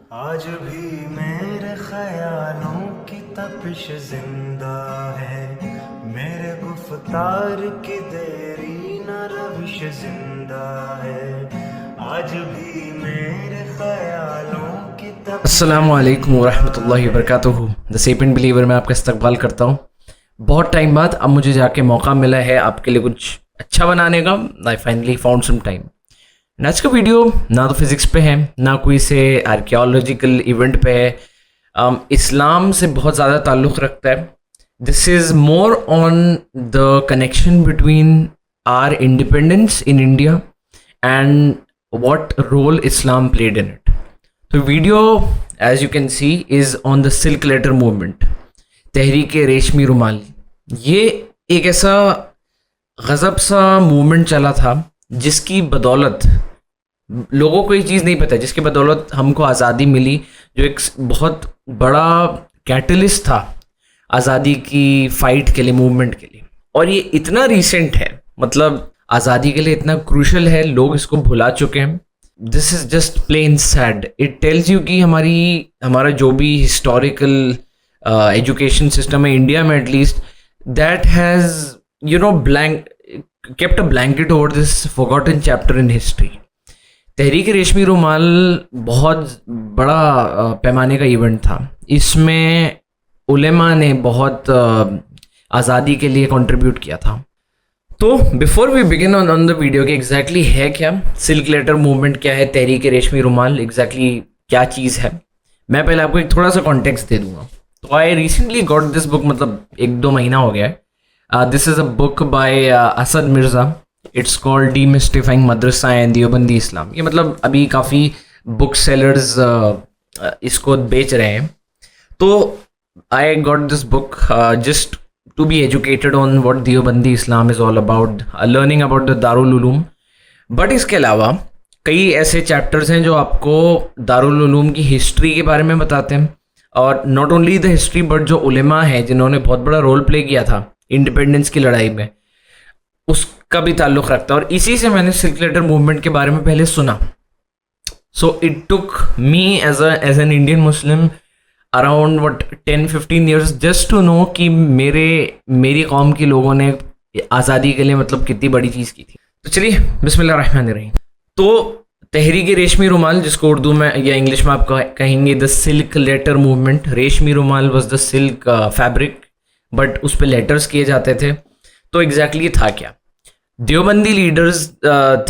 आज भी मेरे ख्यालों की तपिश जिंदा है, मेरे गुफ्तार की देरी न रविश जिंदा है। आज भी मेरे ख्यालों की तपिश। अस्सलामुअलैकुम वरहमतुल्लाहि वबरकातुहू। द सेपिएंट बिलीवर में आपका इस्तकबाल करता हूँ। बहुत टाइम बाद अब मुझे जाके मौका मिला है आपके लिए कुछ अच्छा बनाने का। I finally found some time. आज का वीडियो ना तो फिज़िक्स पे है, ना कोई से आर्कियोलॉजिकल इवेंट पे है। इस्लाम से बहुत ज़्यादा ताल्लुक़ रखता है। This is more on the connection between our independence in India and what role Islam played in it. तो video as you can see is on the silk letter movement, तहरीक रेशमी रुमाल। ये एक ऐसा गज़ब सा मूवमेंट चला था जिसकी बदौलत लोगों को ये चीज़ नहीं पता, जिसकी बदौलत हमको आज़ादी मिली, जो एक बहुत बड़ा कैटलिस्ट था आज़ादी की फ़ाइट के लिए, मूवमेंट के लिए। और ये इतना रिसेंट है, मतलब आज़ादी के लिए इतना क्रूशल है, लोग इसको भुला चुके हैं। This is just plain sad. It tells you कि हमारा जो भी हिस्टोरिकल एजुकेशन सिस्टम है इंडिया में, at least that has blank kept a blanket over this forgotten chapter in history. तहरीक रेशमी रुमाल बहुत बड़ा पैमाने का इवेंट था। इसमें उलेमा ने बहुत आज़ादी के लिए कंट्रीब्यूट किया था। तो before we begin on the video कि एग्जैक्टली है क्या सिल्क लेटर मूवमेंट, क्या है तहरीक रेशमी रुमाल, एग्जैक्टली क्या चीज़ है, मैं पहले आपको एक थोड़ा सा कॉन्टेक्स्ट दे दूंगा। तो I recently got this book, मतलब 1-2 महीना हो गया है। This is a book by Asad Mirza. It's called demystifying madrasa and Deobandi Islam. ये मतलब अभी काफ़ी बुक सेलर्स इसको बेच रहे हैं। तो I got this book just to be educated on what Deobandi Islam is all about, learning about the Darul Uloom. But इसके अलावा कई ऐसे चैप्टर्स हैं जो आपको दारुल उलूम की हिस्ट्री के बारे में बताते हैं, और not only the history but जो उलेमा है जिन्होंने बहुत बड़ा रोल प्ले किया था इंडिपेंडेंस की लड़ाई में, उसका भी ताल्लुक़ रखता है। और इसी से मैंने सिल्क लेटर मूवमेंट के बारे में पहले सुना। So it took me as an Indian Muslim around 10-15 years just to know कि मेरी कौम के लोगों ने आज़ादी के लिए मतलब कितनी बड़ी चीज़ की थी। तो चलिए बिस्मिल्लाहिर्रहमानिर्रहीम। तो तहरीक रेशमी रुमाल, जिसको उर्दू में या इंग्लिश में आप कहेंगे the silk letter movement. Reshmi Rumal was the silk fabric, but उस पर लेटर्स किए जाते थे। तो एग्जैक्टली था क्या? देवबंदी लीडर्स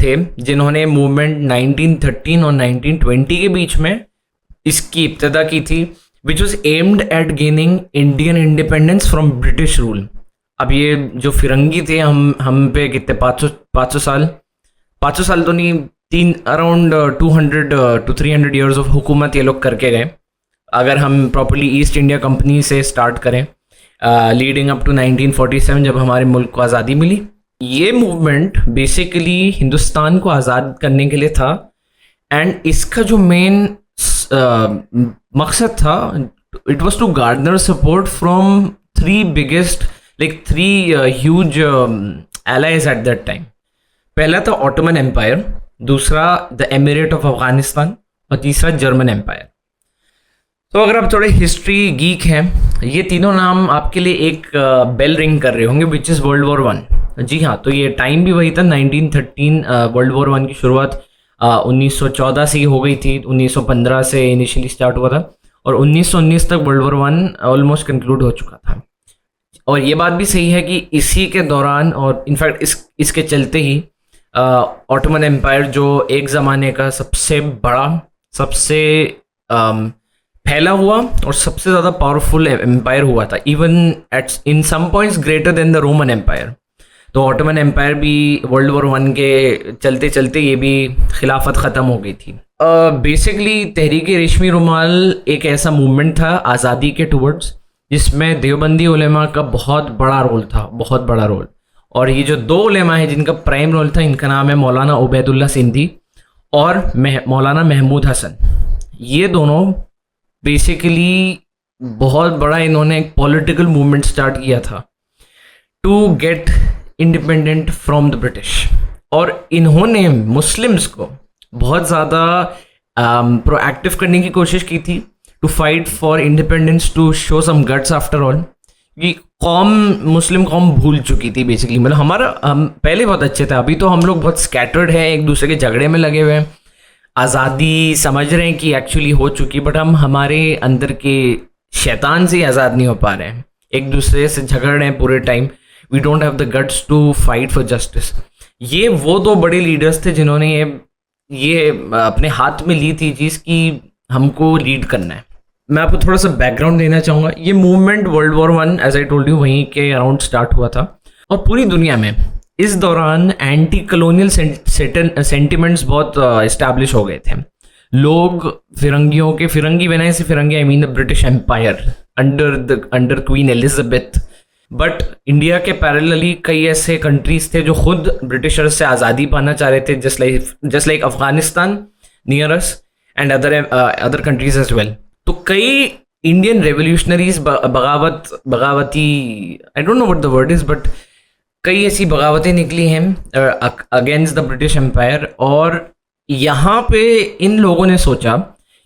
थे जिन्होंने मूवमेंट 1913 और 1920 के बीच में इसकी इब्तदा की थी, which was aimed at gaining Indian independence from British rule। अब ये जो फिरंगी थे हम पे कितने 500 साल तो नहीं, अराउंड 200 to 300 ईयर्स ऑफ हुकूमत ये लोग करके गए, अगर हम प्रॉपरली ईस्ट इंडिया कंपनी से स्टार्ट करें, लीडिंग अप टू 1947 जब हमारे मुल्क को आज़ादी मिली। ये मूवमेंट बेसिकली हिंदुस्तान को आज़ाद करने के लिए था, एंड इसका जो मेन मकसद था, it was to garner support from three huge allies at that time. पहला था ऑटोमन एम्पायर, दूसरा द एमिरेट ऑफ अफगानिस्तान, और तीसरा जर्मन एम्पायर। तो अगर आप थोड़े हिस्ट्री गीक हैं, ये तीनों नाम आपके लिए एक बेल रिंग कर रहे होंगे, विच इज़ वर्ल्ड वॉर 1। जी हाँ, तो ये टाइम भी वही था 1913। वर्ल्ड वॉर 1 की शुरुआत 1914 से ही हो गई थी। 1915 से इनिशियली स्टार्ट हुआ था और 1919 तक वर्ल्ड वॉर 1 ऑलमोस्ट कंक्लूड हो चुका था। और ये बात भी सही है कि इसी के दौरान, और इनफैक्ट इसके चलते ही ऑटोमन एम्पायर, जो एक ज़माने का सबसे बड़ा, सबसे फैला हुआ और सबसे ज़्यादा पावरफुल एम्पायर हुआ था, even at in some points greater than the Roman Empire. तो ऑटोमन एम्पायर भी वर्ल्ड वॉर 1 के चलते चलते ये भी खिलाफत ख़त्म हो गई थी। बेसिकली तहरीक रेशमी रुमाल एक ऐसा मूवमेंट था आज़ादी के टुवर्ड्स, जिसमें देवबंदी उलेमा का बहुत बड़ा रोल था, बहुत बड़ा रोल। और ये जो 2 उलेमा है जिनका प्राइम रोल था, इनका नाम है मौलाना उबैदुल्ला सिंधी और मौलाना महमूद हसन। ये दोनों बेसिकली बहुत बड़ा इन्होंने एक पॉलिटिकल मूवमेंट स्टार्ट किया था to get independent from the British. और इन्होंने मुस्लिम्स को बहुत ज़्यादा प्रोएक्टिव करने की कोशिश की थी, to fight for independence, to show some guts after all. कि कौम, मुस्लिम कौम भूल चुकी थी बेसिकली, मतलब हम पहले बहुत अच्छे थे, अभी तो हम लोग बहुत स्कैटर्ड हैं, एक दूसरे के झगड़े में लगे हुए हैं, आज़ादी समझ रहे हैं कि एक्चुअली हो चुकी, बट हम हमारे अंदर के शैतान से आज़ाद नहीं हो पा रहे हैं, एक दूसरे से झगड़ रहे हैं पूरे time. We don't have the guts to fight for justice. ये वो दो बड़े लीडर्स थे जिन्होंने ये अपने हाथ में ली थी चीज़ कि हमको लीड करना है। मैं आपको थोड़ा सा बैकग्राउंड देना चाहूँगा। ये movement world war 1, as I told you, वहीं के अराउंड स्टार्ट हुआ था, और पूरी दुनिया में इस दौरान एंटी कलोनियल सेंटिमेंट्स बहुत इस्टेब्लिश हो गए थे। लोग फिरंगियों के, फिरंगी बनाए से फिरंगी, I mean the British Empire under Queen Elizabeth. But India के पैरेलली कई ऐसे कंट्रीज थे जो खुद ब्रिटिशर्स से आज़ादी पाना चाह रहे थे, just like Afghanistan near us and other countries as well. तो कई इंडियन रेवोल्यूशनरीज बगावती, I don't know what the word is, but कई ऐसी बगावतें निकली हैं अगेंस्ट द ब्रिटिश एम्पायर। और यहाँ पे इन लोगों ने सोचा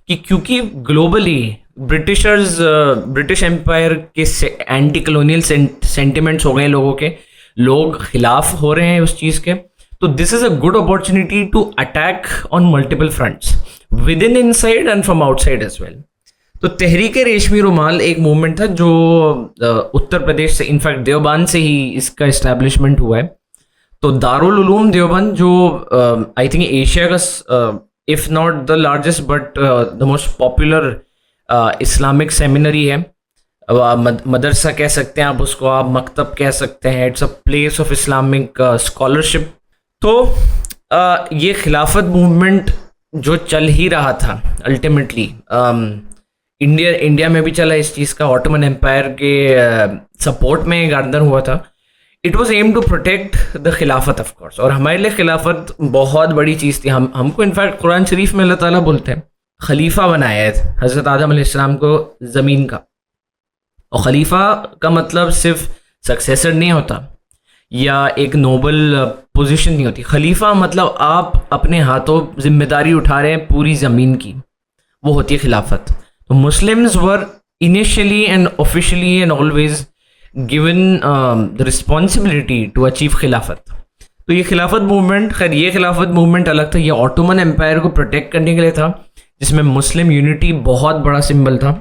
कि क्योंकि ग्लोबली ब्रिटिश एम्पायर के एंटी कलोनियल सेंटिमेंट्स हो गए लोगों के, लोग खिलाफ हो रहे हैं उस चीज़ के, तो this is a good opportunity to attack on multiple fronts, within, inside and from outside as well. तो तहरीक रेशमी रुमाल एक मूवमेंट था जो उत्तर प्रदेश से, इनफैक्ट देवबंद से ही इसका इस्टेब्लिशमेंट हुआ है। तो दारुल उलूम देवबंद, जो आई थिंक एशिया का, if not the largest but the most popular Islamic seminary है, मदरसा कह सकते हैं आप उसको, आप मकतब कह सकते हैं, it's a place of Islamic scholarship. तो ये खिलाफत मूवमेंट जो चल ही रहा था अल्टीमेटली, इंडिया में भी चला इस चीज़ का, ऑटोमन एम्पायर के सपोर्ट में गार्डन हुआ था। It was aim to protect the खिलाफत ऑफ कोर्स, और हमारे लिए खिलाफत बहुत बड़ी चीज़ थी। हमको इनफैक्ट कुरान शरीफ में अल्लाह ताला बोलते हैं खलीफा बनाया है हज़रत आदम अलैहिस्सलाम को ज़मीन का, और खलीफा का मतलब सिर्फ सक्सेसर नहीं होता या एक नोबल पोजीशन नहीं होती। खलीफा मतलब आप अपने हाथों जिम्मेदारी उठा रहे हैं पूरी ज़मीन की, वो होती है खिलाफत। तो Muslims were initially and officially and always given the responsibility to achieve खिलाफत। तो ये खिलाफत मूवमेंट, खैर ये खिलाफत मूवमेंट अलग था, ये ऑटोमन एम्पायर को प्रोटेक्ट करने के लिए था, जिसमें मुस्लिम यूनिटी बहुत बड़ा सिंबल था।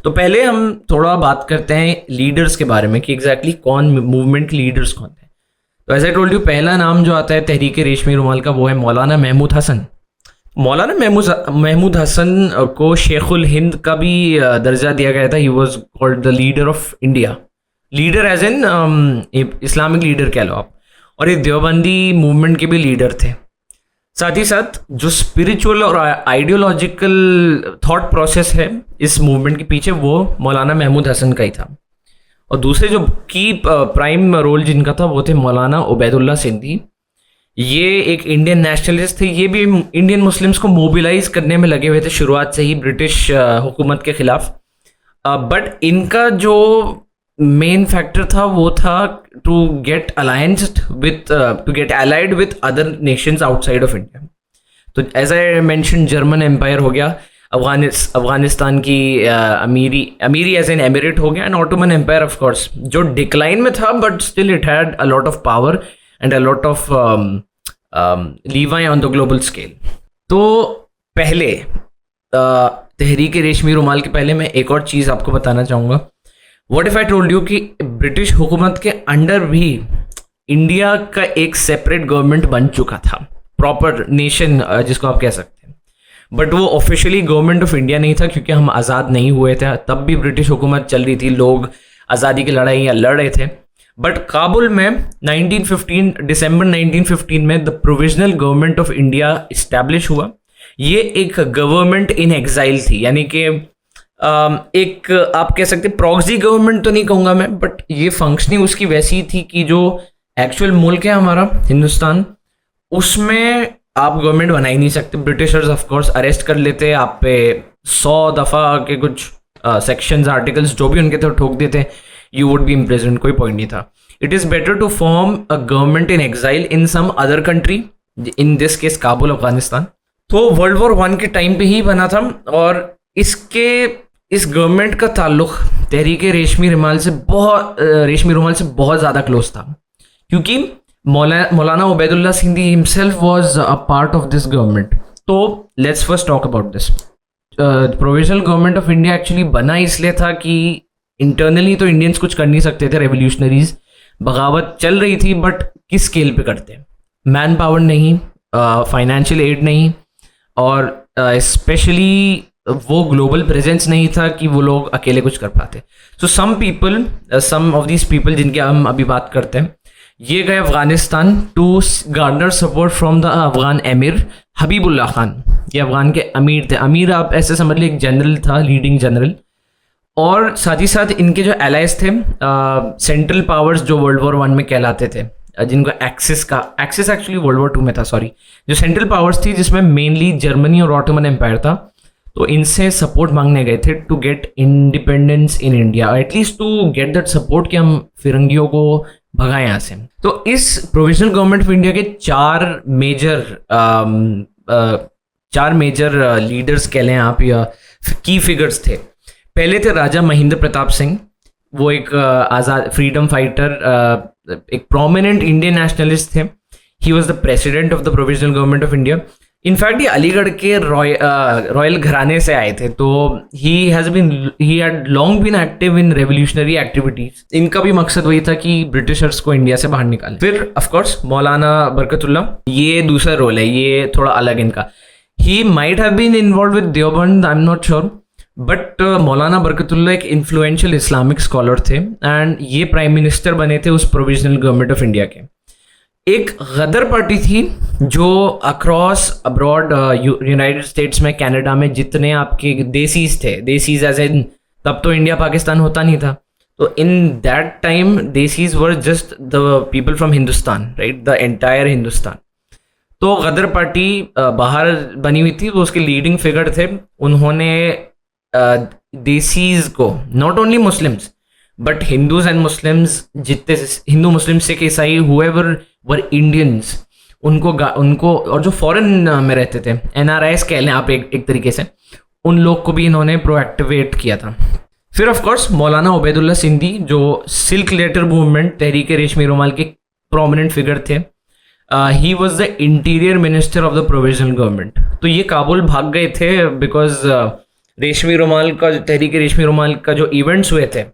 तो पहले हम थोड़ा बात करते हैं लीडर्स के बारे में कि एग्जैक्टली कौन मूवमेंट के लीडर्स कौन थे। तो ऐसा टोल्ड यू, पहला नाम जो आता है तहरीक रेशमी रुमाल का, वो है मौलाना महमूद हसन। मौलाना महमूद हसन को शेखुल हिंद का भी दर्जा दिया गया था। He was called the leader of India, leader as an Islamic leader कह लो आप, और ये देवबंदी मूवमेंट के भी लीडर थे। साथ ही साथ जो स्पिरिचुअल और आइडियोलॉजिकल थॉट प्रोसेस है इस मूवमेंट के पीछे, वो मौलाना महमूद हसन का ही था। और दूसरे जो की प्राइम रोल जिनका था वो थे मौलाना उबैदुल्ला सिंधी। ये एक इंडियन नेशनलिस्ट थे, ये भी इंडियन मुस्लिम्स को मोबिलाइज करने में लगे हुए थे शुरुआत से ही ब्रिटिश हुकूमत के खिलाफ। बट इनका जो मेन फैक्टर था वो था to get allianced with to get allied with other nations outside of India. तो as I mention German Empire हो गया, अफगानिस्तान की अमीरी एज एन एमिरेट हो गया, and Ottoman Empire of course जो डिक्लाइन में था but still it had a lot of power and a lot of leverage on the global scale. तो पहले तहरीक रेशमी रुमाल के पहले मैं एक और चीज़ आपको बताना चाहूँगा। What if I told you कि ब्रिटिश हुकूमत के अंडर भी इंडिया का एक सेपरेट गवर्नमेंट बन चुका था, प्रॉपर नेशन जिसको आप कह सकते हैं, बट वो ऑफिशियली गवर्नमेंट ऑफ इंडिया नहीं था क्योंकि हम आज़ाद नहीं हुए थे, तब भी ब्रिटिश हुकूमत चल रही थी, लोग आज़ादी की लड़ाई लड़ रहे थे। बट काबुल में 1915 दिसंबर 1915 में the provisional government of India establish हुआ। ये एक गवर्नमेंट इन एग्जाइल थी, यानी कि एक आप कह सकते प्रॉक्सी गवर्नमेंट तो नहीं कहूँगा मैं, बट ये फंक्शनिंग उसकी वैसी थी कि जो एक्चुअल मुल्क है हमारा हिंदुस्तान, उसमें आप गवर्नमेंट बना ही नहीं सकते। ब्रिटिशर्स ऑफ कोर्स अरेस्ट कर लेते, आप पे 100 दफ़ा के कुछ सेक्शंस आर्टिकल्स जो भी उनके थे ठोक देते, यू वुड बी इम्प्रिजन्ड, कोई पॉइंट नहीं था। It is better to form a government in exile in some other country, in this case Kabul Afghanistan. तो वर्ल्ड वॉर 1 के टाइम पे ही बना था और इस गवर्नमेंट का ताल्लुक तहरीक रेशमी रुमाल से बहुत ज़्यादा क्लोज था, क्योंकि Maulana Ubaidullah Sindhi himself was a part of this government. तो let's first talk about this. Provisional government of India actually बना इसलिए था कि इंटरनली तो इंडियंस कुछ कर नहीं सकते थे, रेवोल्यूशनरीज बगावत चल रही थी, बट किस स्केल पे करते, मैन पावर नहीं, फाइनेंशियल एड नहीं, और स्पेशली वो ग्लोबल प्रेजेंस नहीं था कि वो लोग अकेले कुछ कर पाते। So some of these people जिनके हम अभी बात करते हैं, ये गए Afghanistan to garner support from the Afghan emir Habibullah Khan. ये अफगान के अमीर थे। अमीर आप ऐसे समझ लीजिए एक जनरल था, लीडिंग जनरल। और साथ ही साथ इनके जो एलाइज थे, सेंट्रल पावर्स जो वर्ल्ड वॉर 1 में कहलाते थे, जिनको एक्सिस एक्चुअली वर्ल्ड वॉर 2 में था, सॉरी, जो सेंट्रल पावर्स थी जिसमें मेनली जर्मनी और ऑटोमन एम्पायर था, तो इनसे सपोर्ट मांगने गए थे to get independence in India, at least to get that support कि हम फिरंगियों को भगाएं यहाँ से। तो इस प्रोविजनल गवर्नमेंट ऑफ इंडिया के चार मेजर लीडर्स कह लें आप या की फिगर्स थे। पहले थे राजा महेंद्र प्रताप सिंह, वो एक आज़ाद फ्रीडम फाइटर, एक प्रोमिनेंट इंडियन नेशनलिस्ट थे। He was the president of the provisional government of India. In fact ये अलीगढ़ के रॉयल घराने से आए थे, तो he had long been active in revolutionary activities. इनका भी मकसद वही था कि ब्रिटिशर्स को इंडिया से बाहर निकाले। फिर ऑफ कोर्स मौलाना बरकतुल्ला, ये दूसरा रोल है, ये थोड़ा अलग इनका। He might have been involve with Deoband, I am not sure, but Maulana Barkatullah एक इन्फ्लुएंशियल इस्लामिक स्कॉलर थे एंड ये प्राइम मिनिस्टर बने थे उस प्रोविजनल गवर्नमेंट ऑफ इंडिया के। एक गदर पार्टी थी जो अक्रॉस अब्रॉड यूनाइटेड स्टेट्स में, कनाडा में जितने आपके देसीज थे, देसीज एज इन तब तो इंडिया पाकिस्तान होता नहीं था, तो in that time desis were just the people from Hindustan, right, the entire Hindustan. तो गदर पार्टी बाहर बनी हुई थी, वो उसके लीडिंग फिगर थे। उन्होंने देसीज को, not only Muslims but Hindus and Muslims, जितने हिंदू मुस्लिम सिख ईसाई हुएवर वर इंडियंस, उनको और जो फॉरेन में रहते थे, NRIs कह लें आप एक तरीके से, उन लोग को भी इन्होंने प्रोएक्टिवेट किया था। फिर ऑफ कोर्स मौलाना उबैदुल्ला सिंधी, जो सिल्क लेटर मूवमेंट, तहरीक रेशमी रुमाल के प्रोमिनेंट फिगर थे। He was the interior minister of the provisional government. तो ये काबुल भाग गए थे बिकॉज रेशमी रुमाल का, तहरीक रेशमी रुमाल का जो इवेंट्स हुए थे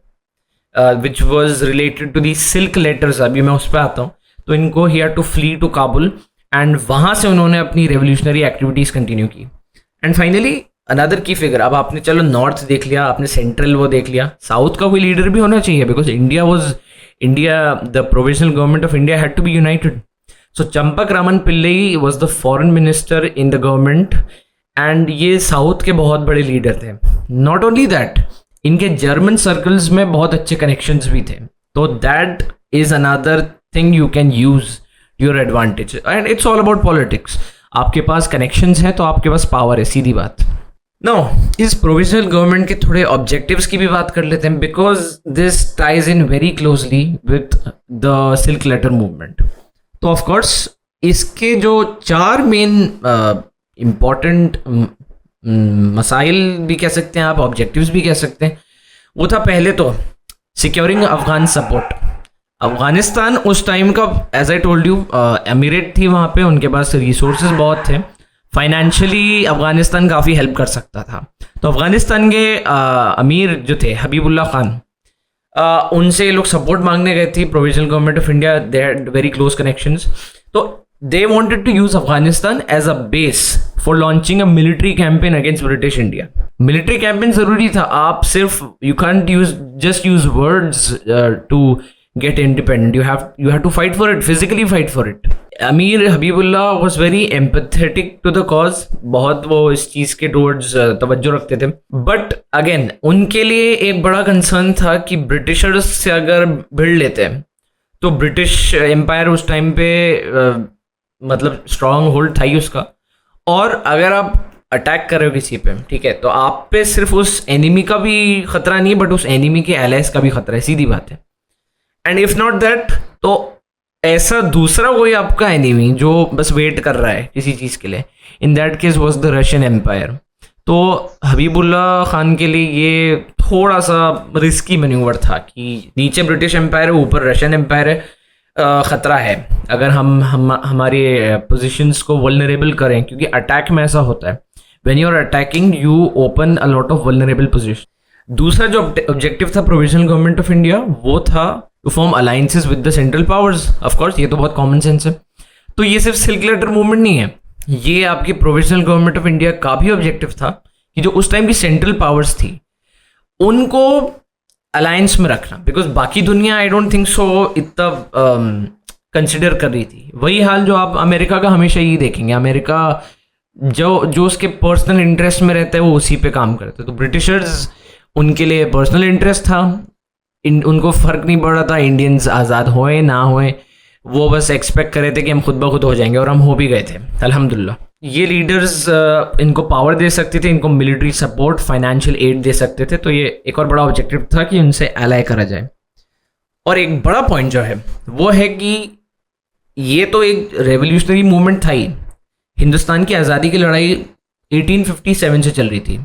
which was related to the silk letters, अभी मैं उस पर आता हूँ, तो इनको he had to flee to Kabul and वहाँ से उन्होंने अपनी रेवोल्यूशनरी एक्टिविटीज कंटिन्यू की। And finally another key figure, अब आपने चलो नॉर्थ देख लिया, आपने सेंट्रल वो देख लिया, साउथ का कोई लीडर भी होना चाहिए because the provisional government of India had to be united. So Champak Raman Pillai was the foreign minister in the government and ये साउथ के बहुत बड़े लीडर थे। नॉट ओनली दैट, इनके जर्मन सर्कल्स में बहुत अच्छे कनेक्शंस भी थे। तो that is another thing you can use your advantage and it's all about politics. आपके पास कनेक्शंस हैं तो आपके पास पावर है, सीधी बात। नाउ इस प्रोविजनल गवर्नमेंट के थोड़े ऑब्जेक्टिव्स की भी बात कर लेते हैं because this ties in very closely with the silk letter movement. तो ऑफ कोर्स इसके जो 4 मेन इम्पॉर्टेंट मसाइल भी कह सकते हैं आप, ऑब्जेक्टिव्स भी कह सकते हैं, वो था पहले तो सिक्योरिंग अफगान सपोर्ट। अफगानिस्तान उस टाइम का, as I told you, emirate थी, वहाँ पे उनके पास रिसोर्सेज बहुत थे, फाइनेंशियली अफगानिस्तान काफ़ी हेल्प कर सकता था। तो अफगानिस्तान के अमीर जो थे हबीबुल्ला खान, उनसे लोग सपोर्ट मांगने गए थे provisional government of India, they had very close connections. तो they wanted to use Afghanistan as a base for launching a military campaign against British India. Military campaign जरूरी था, आप सिर्फ you can't just use words to get independent. You have to fight for it, physically fight for it. Amir Habibullah was very empathetic to the cause, बहुत वो इस चीज़ के towards तवज्जो रखते थे। But again उनके लिए एक बड़ा कंसर्न था कि ब्रिटिशर्स से अगर भिड़ लेते हैं तो ब्रिटिश एम्पायर उस टाइम पे मतलब स्ट्रॉन्ग होल्ड था ही उसका, और अगर आप अटैक कर रहे हो किसी पे, ठीक है, तो आप पे सिर्फ उस एनिमी का भी खतरा नहीं बट उस एनिमी के एलाइज का भी खतरा है, सीधी बात है। एंड इफ नॉट दैट, तो ऐसा दूसरा कोई आपका एनिमी जो बस वेट कर रहा है किसी चीज़ के लिए, in that case was the Russian Empire. तो हबीबुल्लाह खान के लिए ये थोड़ा सा रिस्की मैन्यूवर था कि नीचे ब्रिटिश एम्पायर है, ऊपर रशियन एम्पायर है, ख़तरा है अगर हम हमारे पोजीशंस को वल्नरेबल करें, क्योंकि अटैक में ऐसा होता है, when you are attacking you open a lot of vulnerable position. दूसरा जो ऑब्जेक्टिव था प्रोविजनल गवर्नमेंट ऑफ इंडिया, वो था to form alliances with the central powers. Of course ये तो बहुत कॉमन सेंस है। तो ये सिर्फ सिल्क लेटर मूवमेंट नहीं है, ये आपकी प्रोविजनल गवर्नमेंट ऑफ इंडिया का भी ऑब्जेक्टिव था कि जो उस टाइम की सेंट्रल पावर्स थी उनको अलायंस में रखना, बिकॉज बाकी दुनिया आई डोंट थिंक सो इतना कंसिडर कर रही थी। वही हाल जो आप अमेरिका का हमेशा ही देखेंगे, अमेरिका जो उसके पर्सनल इंटरेस्ट में रहता है वो उसी पे काम करते हैं। तो ब्रिटिशर्स उनके लिए पर्सनल इंटरेस्ट था, उनको फ़र्क नहीं पड़ रहा था इंडियंस आज़ाद होए ना होए, वो बस एक्सपेक्ट कर रहे थे कि हम खुद ब खुद हो जाएंगे, और हम हो भी गए थे अल्हम्दुलिल्लाह। ये लीडर्स इनको पावर दे सकते थे, इनको मिलिट्री सपोर्ट, फाइनेंशियल एड दे सकते थे। तो ये एक और बड़ा ऑब्जेक्टिव था कि उनसे एलाय करा जाए। और एक बड़ा पॉइंट जो है वो है कि ये तो एक रेवोल्यूशनरी मूवमेंट था ही। हिंदुस्तान की आज़ादी की लड़ाई 1857 से चल रही थी।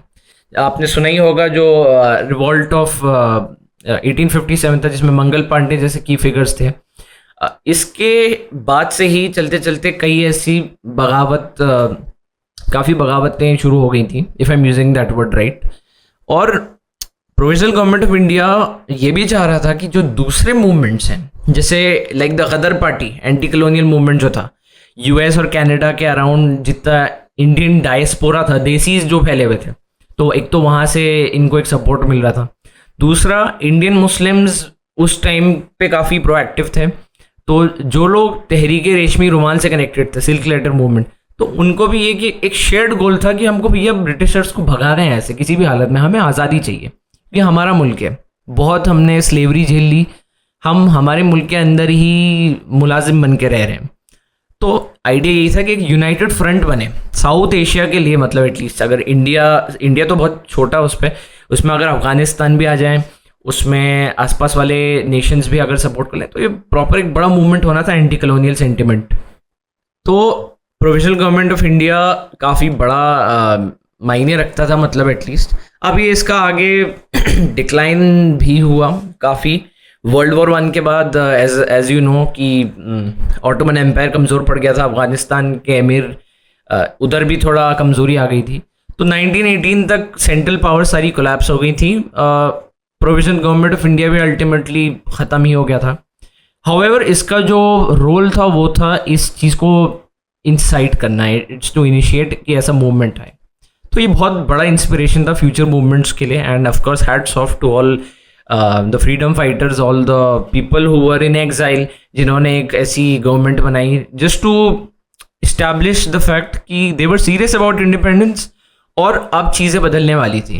आपने सुना ही होगा जो रिवॉल्ट ऑफ 1857 था, जिसमें मंगल पांडे जैसे की फिगर्स थे। इसके बाद से ही चलते चलते कई ऐसी बगावत, काफ़ी बगावतें शुरू हो गई थी, if I am using that word right. और प्रोविजनल गवर्नमेंट ऑफ इंडिया ये भी चाह रहा था कि जो दूसरे मूवमेंट्स हैं, जैसे like the Ghadar party, anti colonial movement जो था, यूएस और कनाडा के अराउंड जितना इंडियन डायस्पोरा था, देसीज जो फैले हुए थे, तो एक तो वहाँ से इनको एक सपोर्ट मिल रहा था। दूसरा, इंडियन मुस्लिम्स उस टाइम पे काफ़ी प्रोएक्टिव थे, तो जो लोग तहरीक रेशमी रुमाल से कनेक्टेड थे, सिल्क लेटर मूवमेंट, तो उनको भी ये कि एक शेयर्ड गोल था कि हमको भैया ब्रिटिशर्स को भगा रहे हैं ऐसे किसी भी हालत में, हमें आज़ादी चाहिए, क्योंकि हमारा मुल्क है, बहुत हमने स्लेवरी झेल ली, हम हमारे मुल्क के अंदर ही मुलाजिम बन के रह रहे हैं। तो आइडिया यही था कि एक यूनाइटेड फ्रंट बने साउथ एशिया के लिए, मतलब एटलीस्ट अगर इंडिया तो बहुत छोटा उसमें अगर अफगानिस्तान भी आ जाए, उसमें आसपास वाले नेशंस भी अगर सपोर्ट कर लें, तो ये प्रॉपर एक बड़ा मूवमेंट होना था, एंटी कॉलोनियल सेंटिमेंट। तो प्रोविजनल गवर्नमेंट ऑफ इंडिया काफ़ी बड़ा मायने रखता था, मतलब एटलीस्ट। अब ये इसका आगे डिक्लाइन भी हुआ काफ़ी। वर्ल्ड वॉर 1 के बाद एज यू नो कि ऑटोमन एम्पायर कमज़ोर पड़ गया था, अफगानिस्तान के अमीर उधर भी थोड़ा कमज़ोरी आ गई थी। तो 1918 तक सेंट्रल पावर सारी कोलैप्स हो गई थी। प्रोविजनल गवर्नमेंट ऑफ इंडिया भी अल्टीमेटली ख़त्म ही हो गया था। हाउएवर इसका जो रोल था वो था इस चीज़ को इंसाइट करना है, इट्स टू इनिशिएट कि ऐसा मूवमेंट आए। तो ये बहुत बड़ा इंस्पिरेशन था फ्यूचर मूवमेंट्स के लिए। And of course hats off to all the freedom fighters, all the people who were in exile, जिन्होंने एक ऐसी गवर्नमेंट बनाई just to establish the fact कि they were serious about independence, और अब चीज़ें बदलने वाली थी।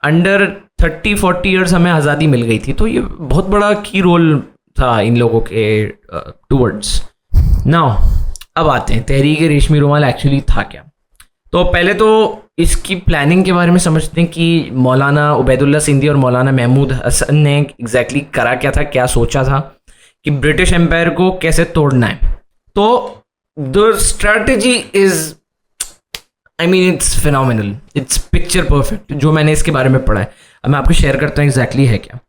अंडर 30-40 ईयर्स हमें आज़ादी मिल गई थी, तो ये बहुत बड़ा की रोल था इन लोगों के टूवर्ड्स। नाउ अब आते हैं तहरीक रेशमी रुमाल एक्चुअली था क्या। तो पहले तो इसकी प्लानिंग के बारे में समझते हैं कि मौलाना उबैदुल्ला सिंधी और मौलाना महमूद हसन ने एग्जैक्टली करा क्या था, क्या सोचा था कि ब्रिटिश एम्पायर को कैसे तोड़ना है। तो the strategy is, I mean it's phenomenal, it's picture perfect. जो मैंने इसके बारे में पढ़ा है अब मैं आपको शेयर करता हूँ एग्जैक्टली है क्या।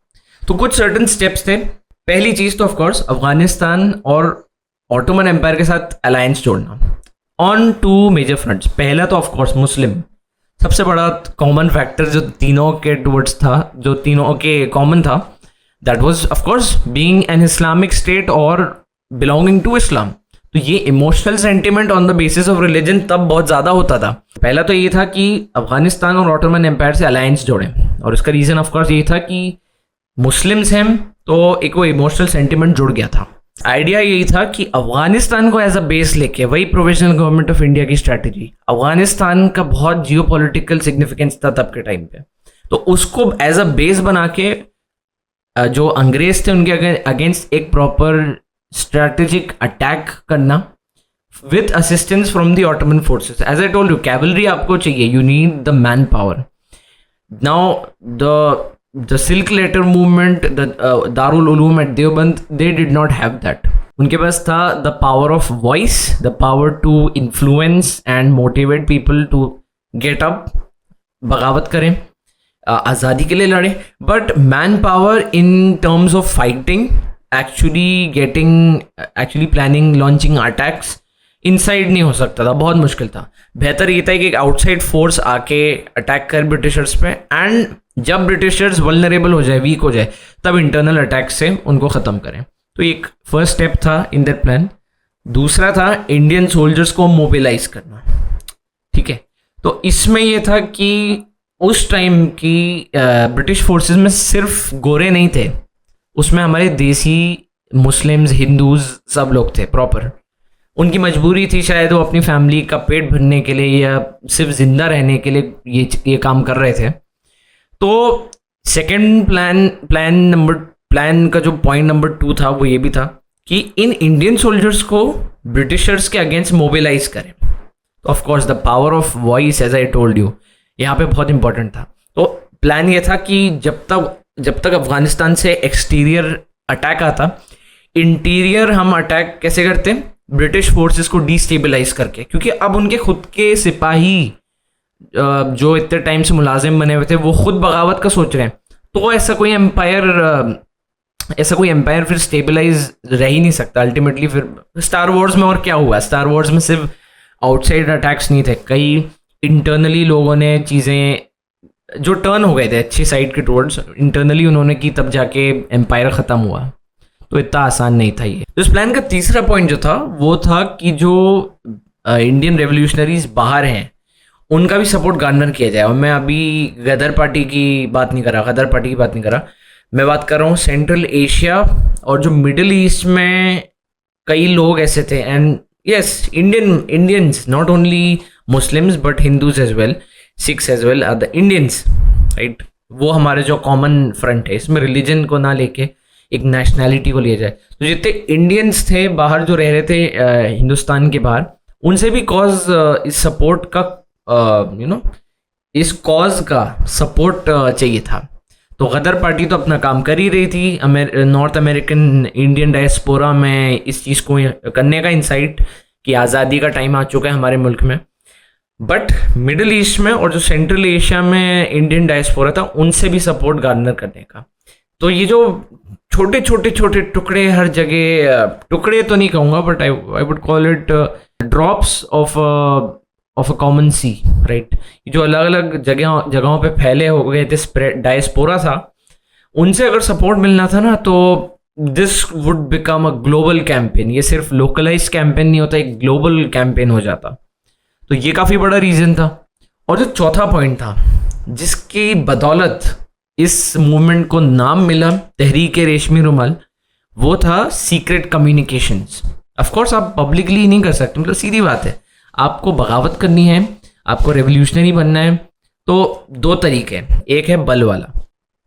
तो कुछ सर्टन स्टेप्स थे। पहली चीज़ तो ऑफकोर्स अफगानिस्तान और ऑटोमन एम्पायर के साथ अलायंस जोड़ना ऑन 2 मेजर फ्रंट्स। पहला तो ऑफकोर्स मुस्लिम, सबसे बड़ा कॉमन फैक्टर जो तीनों के टुवर्ड्स था, जो तीनों के कॉमन था, that was of course being an Islamic state और बिलोंगिंग टू इस्लाम। तो ये emotional sentiment on the basis of religion तब बहुत ज़्यादा होता था। पहला तो ये था कि अफगानिस्तान और ऑटोमन एम्पायर से अलायंस जोड़ें, और इसका रीज़न ऑफकोर्स ये था कि मुस्लिम्स हैं, तो एक वो इमोशनल सेंटिमेंट जुड़ गया था। आइडिया यही था कि अफगानिस्तान को एज अ बेस लेके, वही प्रोविजनल गवर्नमेंट ऑफ इंडिया की स्ट्रैटेजी, अफगानिस्तान का बहुत जियोपॉलिटिकल सिग्निफिकेंस था तब के टाइम पे, तो उसको एज अ बेस बना के जो अंग्रेज थे उनके अगेंस्ट एक प्रॉपर स्ट्रैटेजिक अटैक करना with assistance from the Ottoman forces. As I told you, cavalry आपको चाहिए, you need the man power. Now the silk letter movement, the Darul Uloom at Deoband, they did not have that. उनके पास था the power of voice, the power to influence and motivate people to get up, बगावत करें, आज़ादी के लिए लड़ें. But man power in terms of fighting, actually planning, launching attacks, inside नहीं हो सकता था, बहुत मुश्किल था. बेहतर ये था कि एक आउटसाइड फोर्स आके अटैक कर ब्रिटिशर्स पे, एंड जब ब्रिटिशर्स वल्नरेबल हो जाए, वीक हो जाए, तब इंटरनल अटैक से उनको ख़त्म करें. तो एक फर्स्ट स्टेप था इन दैट प्लान. दूसरा था इंडियन सोल्जर्स को मोबिलाइज करना. ठीक है, तो इसमें यह था कि उस टाइम की ब्रिटिश फोर्सेस में सिर्फ गोरे नहीं थे, उसमें हमारे देसी मुस्लिम्स, हिंदूज सब लोग थे प्रॉपर. उनकी मजबूरी थी, शायद वो अपनी फैमिली का पेट भरने के लिए या सिर्फ जिंदा रहने के लिए ये काम कर रहे थे. तो सेकेंड प्लान का जो पॉइंट नंबर 2 था वो ये भी था कि इन इंडियन सोल्जर्स को ब्रिटिशर्स के अगेंस्ट मोबिलाइज करें. Of course the power of voice, as I told you, यहाँ पे बहुत इंपॉर्टेंट था. तो प्लान ये था कि जब तक अफगानिस्तान से एक्सटीरियर अटैक आता, इंटीरियर हम अटैक कैसे करते हैं, ब्रिटिश फोर्सेस को डिस्टेबलाइज करके, क्योंकि अब उनके खुद के सिपाही जो इतने टाइम से मुलाजिम बने हुए थे वो खुद बगावत का सोच रहे हैं. तो ऐसा कोई एम्पायर फिर स्टेबलाइज रह ही नहीं सकता अल्टीमेटली. फिर स्टार वॉर्स में और क्या हुआ, स्टार वॉर्स में सिर्फ आउटसाइड अटैक्स नहीं थे, कई इंटरनली लोगों ने चीज़ें जो टर्न हो गए थे अच्छी साइड के टुवर्ड्स, इंटरनली उन्होंने की, तब जाके एम्पायर ख़त्म हुआ. तो इतना आसान नहीं था ये. तो इस प्लान का तीसरा पॉइंट जो था वो था कि जो इंडियन रेवोल्यूशनरीज बाहर हैं उनका भी सपोर्ट गार्नर किया जाए. और मैं अभी गदर पार्टी की बात नहीं कर रहा, मैं बात कर रहा हूँ सेंट्रल एशिया और जो मिडिल ईस्ट में कई लोग ऐसे थे. And yes, Indians, not only Muslims but Hindus as well, Sikhs as well, are the Indians, right. वो हमारे जो कॉमन फ्रंट है, इसमें रिलीजन को ना लेके एक नेशनैलिटी को लिया जाए. तो जितने इंडियंस थे बाहर जो रह रहे थे हिंदुस्तान के बाहर, उनसे भी कॉज इस सपोर्ट का इस कॉज का सपोर्ट चाहिए था. तो गदर पार्टी तो अपना काम कर ही रही थी नॉर्थ अमेरिकन इंडियन डायस्पोरा में, इस चीज़ को करने का इंसाइट कि आज़ादी का टाइम आ चुका है हमारे मुल्क में. बट मिडिल ईस्ट में और जो सेंट्रल एशिया में इंडियन डायस्पोरा था, उनसे भी सपोर्ट गार्नर करने का. तो ये जो छोटे छोटे टुकड़े हर जगह, टुकड़े तो नहीं कहूँगा but I would call it drops of a common sea, right. ये जो अलग अलग जगहों पे फैले हो गए थे, डायस्पोरा था, उनसे अगर सपोर्ट मिलना था ना, तो this would become a global campaign. ये सिर्फ लोकलाइज कैंपेन नहीं होता, एक ग्लोबल कैंपेन हो जाता. तो ये काफ़ी बड़ा रीज़न था. और जो चौथा पॉइंट था जिसकी बदौलत इस मूवमेंट को नाम मिला तहरीक रेशमी रुमाल, वो था सीक्रेट कम्युनिकेशंस. ऑफ कोर्स आप पब्लिकली नहीं कर सकते, मतलब सीधी बात है, आपको बगावत करनी है, आपको रेवोल्यूशनरी बनना है, तो 2 तरीके हैं. एक है बल वाला,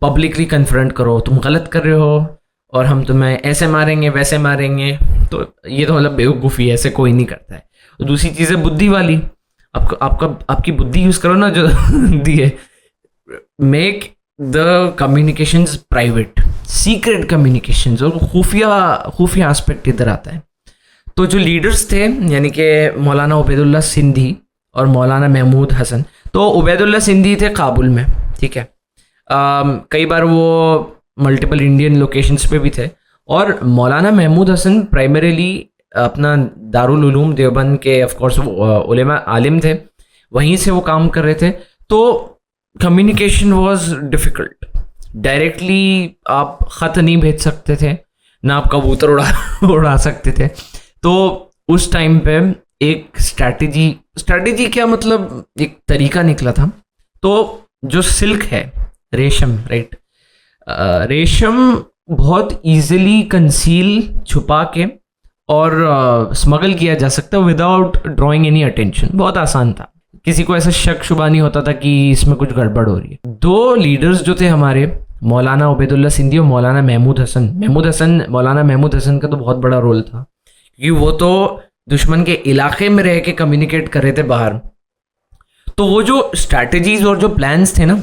पब्लिकली कन्फ्रंट करो, तुम गलत कर रहे हो और हम तुम्हें ऐसे मारेंगे वैसे मारेंगे. तो ये तो मतलब बेवकूफ़ी है, ऐसे कोई नहीं करता है. तो दूसरी चीज़ है बुद्धि वाली, आपकी बुद्धि यूज़ करो ना जो दी है. Make the communications private, secret communications, और खुफिया एस्पेक्ट इधर आता है. तो जो लीडर्स थे यानी कि मौलाना उबैदुल्ला सिंधी और मौलाना महमूद हसन, तो उबैदुल्ला सिंधी थे काबुल में, ठीक है. कई बार वो मल्टीपल इंडियन लोकेशंस पे भी थे. और मौलाना महमूद हसन प्राइमरीली अपना दारुल उलूम देवबंद के ऑफ कोर्स उलेमा आलिम थे, वहीं से वो काम कर रहे थे. तो कम्युनिकेशन वाज डिफ़िकल्ट. डायरेक्टली आप ख़त नहीं भेज सकते थे, ना आप कबूतर उड़ा सकते थे. तो उस टाइम पे एक स्ट्रैटेजी क्या, मतलब एक तरीका निकला था. तो जो सिल्क है, रेशम, राइट, रेशम बहुत इजीली कंसील, छुपा के और स्मगल किया जा सकता है विदाउट ड्रॉइंग एनी अटेंशन. बहुत आसान था, किसी को ऐसा शक शुबा नहीं होता था कि इसमें कुछ गड़बड़ हो रही है. 2 लीडर्स जो थे हमारे, मौलाना उबैदुल्ला सिंधी और मौलाना महमूद हसन, मौलाना महमूद हसन का तो बहुत बड़ा रोल था, क्योंकि वो तो दुश्मन के इलाके में रह के कम्युनिकेट कर रहे थे बाहर. तो वो जो स्ट्रैटेजीज और जो प्लान्स थे ना,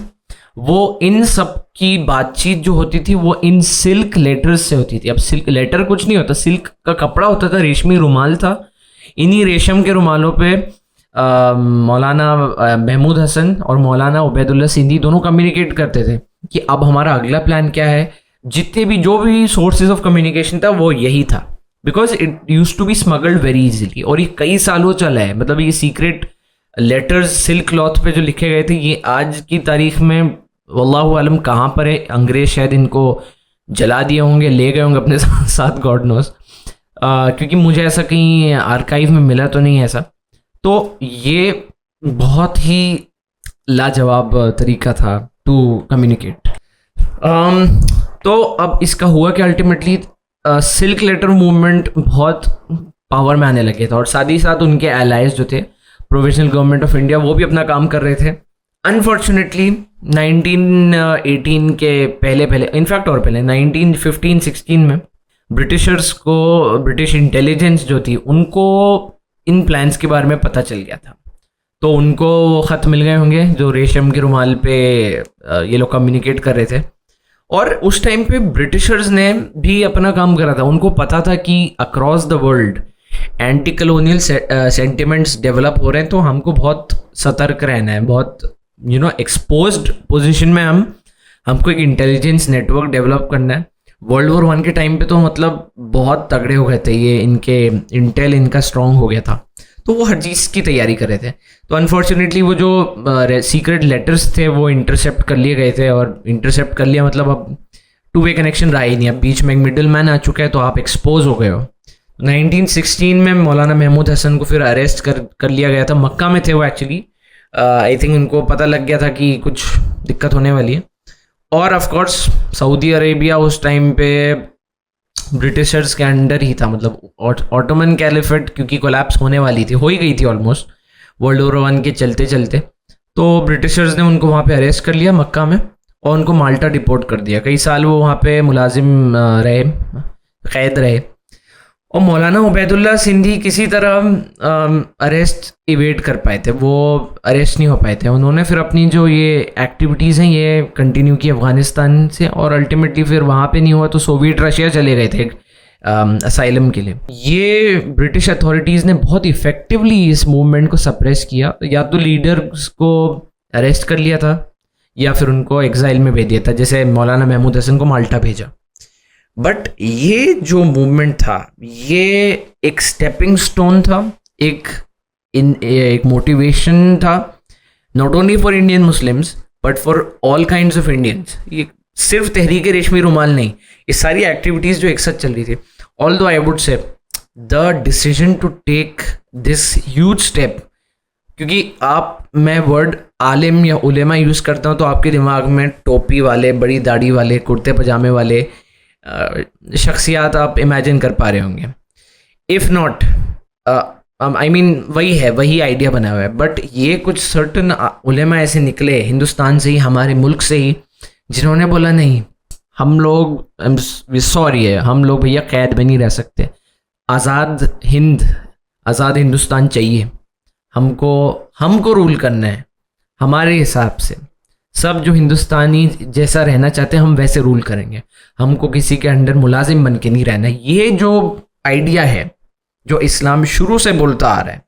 वो इन सब की बातचीत जो होती थी वो इन सिल्क लेटर्स से होती थी। अब सिल्क लेटर कुछ नहीं होता, सिल्क का कपड़ा होता था, रेशमी रुमाल था। इन्हीं रेशम के रुमालों पे मौलाना महमूद हसन और मौलाना उबैदुल्ला सिंधी दोनों कम्युनिकेट करते थे कि अब हमारा अगला प्लान क्या है। जितने भी जो भी सोर्सेज ऑफ कम्युनिकेशन था वो यही था, because it use to be smuggled very easily. और ये कई सालों चला है, मतलब ये सीक्रेट लेटर्स सिल्क क्लॉथ पे जो लिखे गए थे ये आज की तारीख में वल्लाहु आलम कहाँ पर है। अंग्रेज शायद इनको जला दिए होंगे, ले गए होंगे अपने साथ, गॉड नोस, क्योंकि मुझे ऐसा कहीं आर्काइव में मिला तो नहीं ऐसा। तो ये बहुत ही लाजवाब तरीका था टू कम्युनिकेट। तो अब इसका हुआ कि अल्टीमेटली सिल्क लेटर मूवमेंट बहुत पावर में आने लगे थे, और साथ ही साथ उनके एलाइज जो थे प्रोविजनल गवर्नमेंट ऑफ इंडिया वो भी अपना काम कर रहे थे। अनफॉर्चुनेटली 1918 के पहले इनफैक्ट और पहले 1915-16 में ब्रिटिशर्स को, ब्रिटिश इंटेलिजेंस जो थी उनको इन प्लान्स के बारे में पता चल गया था। तो उनको ख़त मिल गए होंगे जो रेशम के रुमाल पे ये लोग कम्युनिकेट कर रहे थे। और उस टाइम पे ब्रिटिशर्स ने भी अपना काम करा था। उनको पता था कि across the world anti colonial sentiments develop हो रहे हैं, तो हमको बहुत सतर्क रहना है, बहुत एक्सपोज्ड पोजीशन में हमको एक इंटेलिजेंस नेटवर्क डेवलप करना है। वर्ल्ड वॉर 1 के टाइम पे तो मतलब बहुत तगड़े हो गए थे ये, इनके इंटेल इनका स्ट्रॉन्ग हो गया था, तो वो हर चीज़ की तैयारी कर रहे थे। तो अनफॉर्चुनेटली वो जो सीक्रेट लेटर्स थे वो इंटरसेप्ट कर लिए गए थे, और इंटरसेप्ट कर लिया मतलब अब टू वे कनेक्शन रहा ही नहीं, अब बीच में एक मिडिल मैन आ चुका है, तो आप एक्सपोज हो गए हो। 1916 में मौलाना महमूद हसन को फिर अरेस्ट कर लिया गया था। मक्का में थे वो एक्चुअली, आई थिंक उनको पता लग गया था कि कुछ दिक्कत होने वाली है। और ऑफ कोर्स सऊदी अरेबिया उस टाइम पे ब्रिटिशर्स के अंडर ही था, मतलब ऑटोमन कैलिफेट क्योंकि कोलैप्स होने वाली थी, हो ही गई थी ऑलमोस्ट वर्ल्ड वॉर 1 के चलते चलते। तो ब्रिटिशर्स ने उनको वहाँ पे अरेस्ट कर लिया मक्का में, और उनको माल्टा डिपोर्ट कर दिया। कई साल वो वहाँ पे मुलाजिम रहे, कैद रहे। और मौलाना उबैदुल्ला सिंधी किसी तरह अरेस्ट इवेट कर पाए थे, वो अरेस्ट नहीं हो पाए थे। उन्होंने फिर अपनी जो ये एक्टिविटीज़ हैं ये कंटिन्यू की अफ़गानिस्तान से, और अल्टीमेटली फिर वहाँ पे नहीं हुआ तो सोवियत रशिया चले गए थे असाइलम के लिए। ये ब्रिटिश अथॉरिटीज़ ने बहुत इफ़ेक्टिवली इस मूवमेंट को सप्रेस किया। या तो लीडर्स को अरेस्ट कर लिया था या फिर उनको एग्जाइल में भेज दिया था, जैसे मौलाना महमूद हसन को माल्टा भेजा। बट ये जो मूवमेंट था ये एक स्टेपिंग स्टोन था, एक मोटिवेशन था, not only for Indian Muslims but for all kinds of Indians. ये सिर्फ तहरीक रेशमी रुमाल नहीं, ये सारी एक्टिविटीज़ जो एक साथ चल रही थी। Although I would say the decision to take this huge step, क्योंकि मैं वर्ड आलिम या उलेमा यूज़ करता हूँ तो आपके दिमाग में टोपी वाले, बड़ी दाढ़ी वाले, कुर्ते पजामे वाले शख्सियात आप इमेजिन कर पा रहे होंगे। इफ़ नॉट आई मीन वही आइडिया बना हुआ है। बट ये कुछ सर्टन उलेमा ऐसे निकले हिंदुस्तान से ही, हमारे मुल्क से ही, जिन्होंने बोला नहीं, हम लोग सॉरी है, हम लोग भैया कैद में नहीं रह सकते, आज़ाद हिंदुस्तान चाहिए, हमको रूल करना है हमारे हिसाब से। सब जो हिंदुस्तानी जैसा रहना चाहते हैं हम वैसे रूल करेंगे, हमको किसी के अंडर मुलाजिम बन के नहीं रहना। ये जो आइडिया है जो इस्लाम शुरू से बोलता आ रहा है,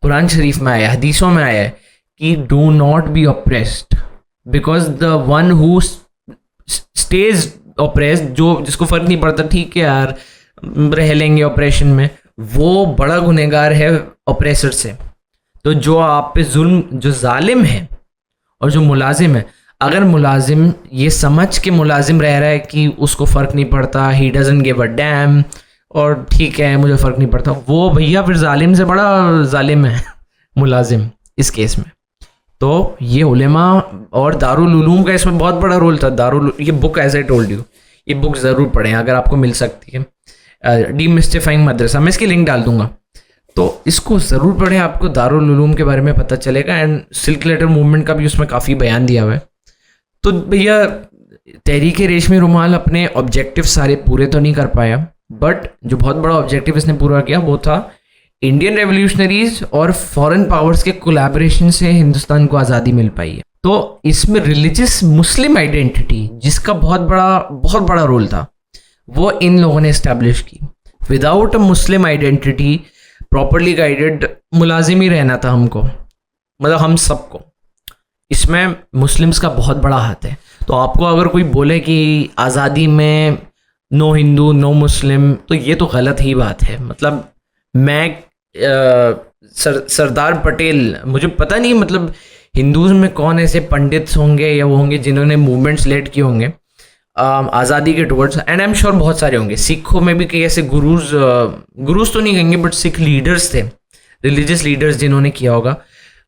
कुरान शरीफ में आया, हदीसों में आया है कि do not be oppressed, because the one who stays oppressed, जिसको फ़र्क नहीं पड़ता, ठीक है यार रह लेंगे ऑपरेशन में, वो बड़ा गुनहगार है ऑपरेसर से। तो जो आप पे जुल्म, जो जालिम है और जो मुलाजिम है, अगर मुलाजिम ये समझ के मुलाजिम रह रहा है कि उसको फ़र्क नहीं पड़ता, he doesn't give a dam, और ठीक है मुझे फ़र्क नहीं पड़ता, वो भैया फिर जालिम से बड़ा जालिम है मुलाजिम इस केस में। तो ये उलेमा और दारुल उलूम का इसमें बहुत बड़ा रोल था। ये book as I told you, ये बुक ज़रूर पढ़ें अगर आपको मिल सकती है, डीमिस्टिफाइंग मदरसा, मैं इसकी लिंक डाल दूंगा, तो इसको ज़रूर पढ़ें, आपको दारुल उलूम के बारे में पता चलेगा। एंड सिल्क लेटर मूवमेंट का भी उसमें काफ़ी बयान दिया हुआ है। तो भैया तहरीक रेशमी रुमाल अपने ऑब्जेक्टिव सारे पूरे तो नहीं कर पाया, बट जो बहुत बड़ा ऑब्जेक्टिव इसने पूरा किया वो था इंडियन रेवोल्यूशनरीज और फॉरेन पावर्स के कोलैबोरेशन से हिंदुस्तान को आज़ादी मिल पाई है। तो इसमें रिलीजियस मुस्लिम आइडेंटिटी जिसका बहुत बड़ा रोल था, वो इन लोगों ने इस्टेब्लिश की। Without a Muslim identity properly guided मुलाजिम ही रहना था हमको, मतलब हम सबको। इसमें मुस्लिम्स का बहुत बड़ा हाथ है। तो आपको अगर कोई बोले कि आज़ादी में नो हिंदू नो मुस्लिम, तो ये तो गलत ही बात है। मतलब मैं सरदार पटेल, मुझे पता नहीं मतलब हिंदूज़ में कौन ऐसे पंडित होंगे या वो होंगे जिन्होंने मूवमेंट्स लेड किए होंगे आज़ादी के towards, and I am sure बहुत सारे होंगे। सिखों में भी कई ऐसे गुरुज तो नहीं कहेंगे बट सिख लीडर्स थे, रिलीजियस लीडर्स जिन्होंने किया होगा।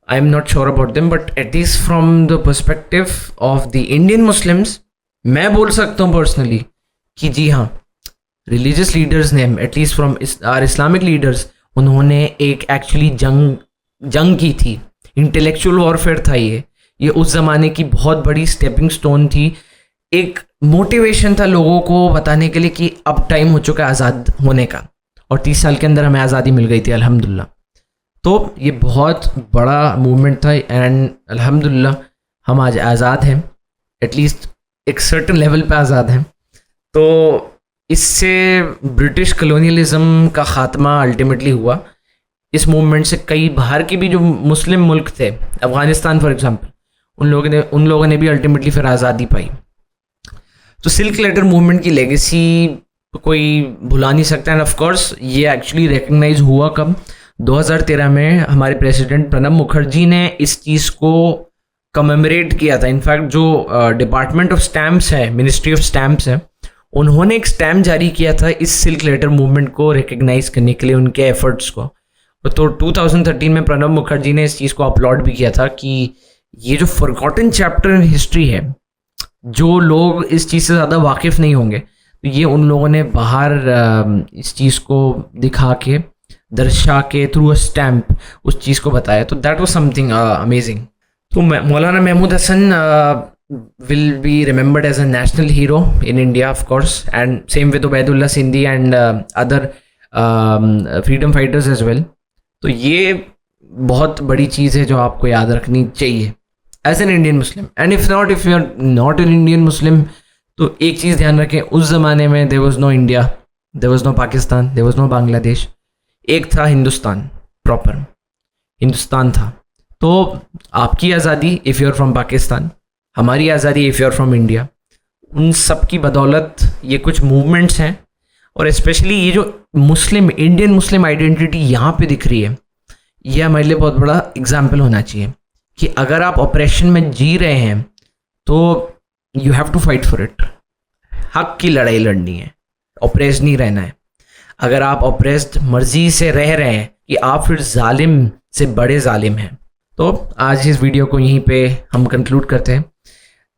I am not sure about them, but at least from the perspective of the Indian Muslims मैं बोल सकता हूँ पर्सनली कि जी हाँ, रिलीजियस लीडर्स ने at least from our Islamic leaders, उन्होंने एक एक्चुअली जंग की थी, इंटेलेक्चुअल वॉरफेयर था ये उस ज़माने की बहुत बड़ी स्टेपिंग स्टोन थी, एक मोटिवेशन था लोगों को बताने के लिए कि अब टाइम हो चुका है आज़ाद होने का, और 30 साल के अंदर हमें आज़ादी मिल गई थी अल्हम्दुलिल्लाह। तो ये बहुत बड़ा मूवमेंट था एंड अल्हम्दुलिल्लाह हम आज आज़ाद हैं, एटलीस्ट एक सर्टेन लेवल पे आज़ाद हैं। तो इससे ब्रिटिश कलोनियलिज्म का ख़ात्मा अल्टीमेटली हुआ। इस मूवमेंट से कई बाहर के भी जो मुस्लिम मुल्क थे, अफ़गानिस्तान फॉर एग्जांपल, उन लोगों ने भी अल्टीमेटली फिर आज़ादी पाई। तो सिल्क लेटर मूवमेंट की लेगेसी कोई भुला नहीं सकता। एंड ऑफ कोर्स ये एक्चुअली रिकग्नाइज हुआ कब, 2013 में हमारे प्रेसिडेंट प्रणब मुखर्जी ने इस चीज़ को कमेमोरेट किया था। इनफैक्ट जो डिपार्टमेंट ऑफ स्टैम्प्स है, मिनिस्ट्री ऑफ स्टैम्प्स है, उन्होंने एक स्टैम्प जारी किया था इस सिल्क लेटर मूवमेंट को रिकग्नाइज करने के लिए, उनके एफर्ट्स को। तो 2013 में प्रणब मुखर्जी ने इस चीज़ को अपलॉड भी किया था कि ये जो फॉरगॉटन चैप्टर इन हिस्ट्री है, जो लोग इस चीज़ से ज़्यादा वाकिफ़ नहीं होंगे, तो ये उन लोगों ने बाहर इस चीज़ को दिखा के, दर्शा के, थ्रू अ स्टैम्प उस चीज़ को बताया। तो दैट वाज समथिंग अमेजिंग। तो मौलाना Mahmood Hasan will be remembered as a national hero in India, of course, and same with Ubaidullah Sindhi and other freedom fighters as well. तो ये बहुत बड़ी चीज़ है जो आपको याद रखनी चाहिए as an Indian Muslim. And if you are not an Indian Muslim, तो एक चीज़ ध्यान रखें, उस ज़माने में there was no India, there was no Pakistan, there was no Bangladesh, एक था हिंदुस्तान, प्रॉपर हिंदुस्तान था। तो आपकी आज़ादी if you are from Pakistan, हमारी आज़ादी if you are from India, उन सब की बदौलत ये कुछ मूवमेंट्स हैं। और स्पेशली ये जो इंडियन मुस्लिम आइडेंटिटी यहाँ पे दिख रही है, ये हमारे लिए बहुत बड़ा एग्जाम्पल होना चाहिए कि अगर आप ऑपरेशन में जी रहे हैं तो you have to fight for it. हक की लड़ाई लड़नी है, ऑपरेस नहीं रहना है। अगर आप ऑपरेस्ड मर्जी से रह रहे हैं कि आप फिर जालिम से बड़े जालिम हैं। तो आज इस वीडियो को यहीं पे हम कंक्लूड करते हैं।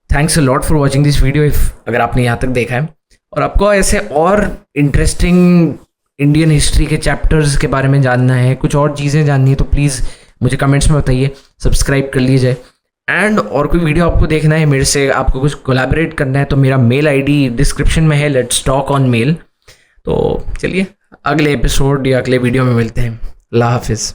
Thanks a lot for watching this video, अगर आपने यहाँ तक देखा है और आपको ऐसे और इंटरेस्टिंग इंडियन हिस्ट्री के चैप्टर्स के बारे में जानना है, कुछ और चीज़ें जाननी है, तो प्लीज़ मुझे कमेंट्स में बताइए, सब्सक्राइब कर लीजिए। एंड और कोई वीडियो आपको देखना है मेरे से, आपको कुछ कोलैबोरेट करना है, तो मेरा मेल आईडी डिस्क्रिप्शन में है, लेट्स टॉक ऑन मेल। तो चलिए अगले एपिसोड या अगले वीडियो में मिलते हैं। अल्लाह हाफिज़।